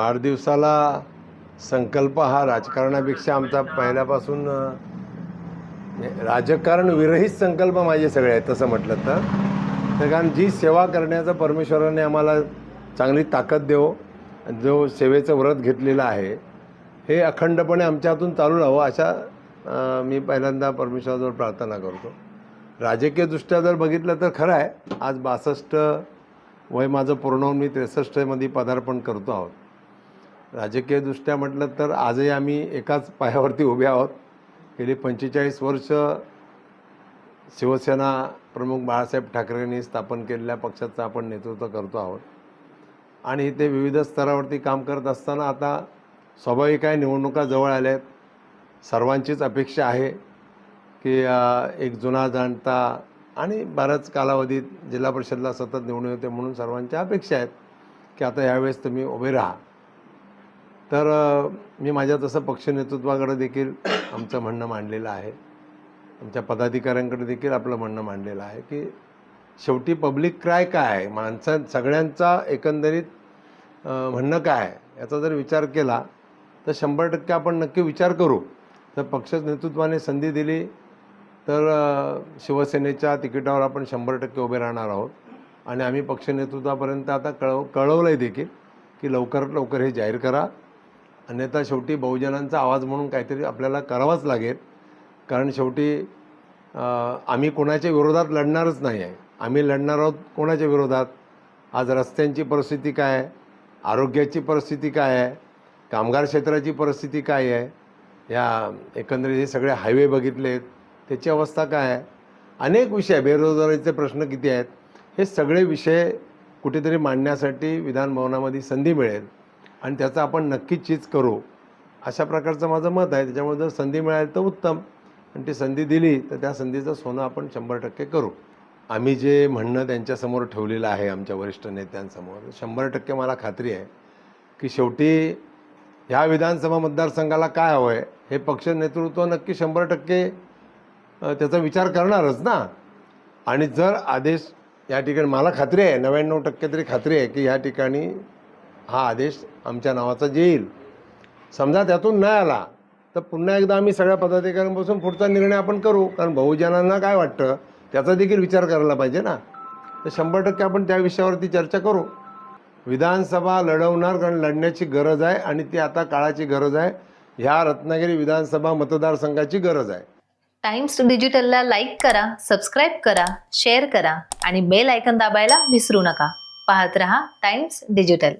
वाढदिवसाला संकल्प हा राजकारणापेक्षा आमचा पहिल्यापासून राजकारण विरहित संकल्प माझे सगळे आहेत तसं म्हटलं तर कारण जी सेवा करण्याचा परमेश्वराने आम्हाला चांगली ताकद देव, जो सेवेचं व्रत घेतलेलं आहे हे अखंडपणे आमच्या हातून चालू राहावं अशा मी पहिल्यांदा परमेश्वराजवळ प्रार्थना करतो. राजकीयदृष्ट्या जर बघितलं तर खरं आहे, आज 62 वय माझं पूर्ण होऊन मी 63मध्ये पदार्पण करतो आहोत. राजकीयदृष्ट्या म्हटलं तर आजही आम्ही एकाच पायावरती उभे आहोत. गेली 45 वर्ष शिवसेना प्रमुख बाळासाहेब ठाकरेंनी स्थापन केलेल्या पक्षाचं आपण नेतृत्व करतो आहोत आणि ते विविध स्तरावरती काम करत असताना आता स्वाभाविक आहे, निवडणुका जवळ आल्या आहेत. सर्वांचीच अपेक्षा आहे की एक जुना जाणता आणि बऱ्याच कालावधीत जिल्हा परिषदला सतत निवडून येते म्हणून सर्वांच्या अपेक्षा आहेत की आता यावेळेस तुम्ही उभे राहा. तर मी माझ्या तसं पक्ष नेतृत्वाकडे देखील आमचं म्हणणं मांडलेलं आहे, आमच्या पदाधिकाऱ्यांकडे देखील आपलं म्हणणं मांडलेलं आहे की शेवटी पब्लिक क्राय काय आहे, सगळ्यांचा एकंदरीत म्हणणं काय आहे याचा जर विचार केला तर 100% आपण नक्की विचार करू. तर पक्ष नेतृत्वाने संधी दिली तर शिवसेनेच्या तिकिटावर आपण 100% उभे राहणार आहोत आणि आम्ही पक्ष नेतृत्वापर्यंत आता कळवलं आहे देखील की लवकरात लवकर हे जाहीर करा. अन्यथा शेवटी बहुजनांचा आवाज म्हणून काहीतरी आपल्याला करावाच लागेल. कारण शेवटी आम्ही कोणाच्या विरोधात लढणारच नाही आहे. आम्ही लढणार आहोत कोणाच्या विरोधात? आज रस्त्यांची परिस्थिती काय आहे, आरोग्याची परिस्थिती काय आहे, कामगार क्षेत्राची परिस्थिती काय आहे, या एकंदरीत हे सगळे हायवे बघितलेत त्याची अवस्था काय आहे, अनेक विषय, बेरोजगारीचे प्रश्न किती आहेत, हे सगळे विषय कुठेतरी मांडण्यासाठी विधानभवनामध्ये संधी मिळेल आणि त्याचं आपण नक्कीच चीज करू अशा प्रकारचं माझं मत आहे. त्याच्यामुळे जर संधी मिळाली तर उत्तम, आणि ती संधी दिली तर त्या संधीचं सोनं आपण 100% करू. आम्ही जे म्हणणं त्यांच्यासमोर ठेवलेलं आहे आमच्या वरिष्ठ नेत्यांसमोर, 100% मला खात्री आहे की शेवटी ह्या विधानसभा मतदारसंघाला काय हवं आहे हे पक्ष नेतृत्व नक्की 100% त्याचा विचार करणारच ना. आणि जर आदेश या ठिकाणी, मला खात्री आहे 99% तरी खात्री आहे की ह्या ठिकाणी हा आदेश आमच्या नावाचा येईल. समजा त्यातून नाही आला तर पुन्हा एकदा आम्ही सगळ्या पदाधिकाऱ्यांपासून पुढचा निर्णय आपण करू. कारण बहुजनांना काय वाटतं त्याचा देखील विचार करायला पाहिजे ना. तर 100% आपण त्या विषयावरती चर्चा करू. विधानसभा लढवणार, कारण लढण्याची गरज आहे आणि ती आता काळाची गरज आहे. ह्या रत्नागिरी विधानसभा मतदारसंघाची गरज आहे. टाइम्स डिजिटलला लाईक करा, सबस्क्राईब करा, शेअर करा आणि बेल आयकॉन दाबायला विसरू नका. पाहत रहा टाइम्स डिजिटल.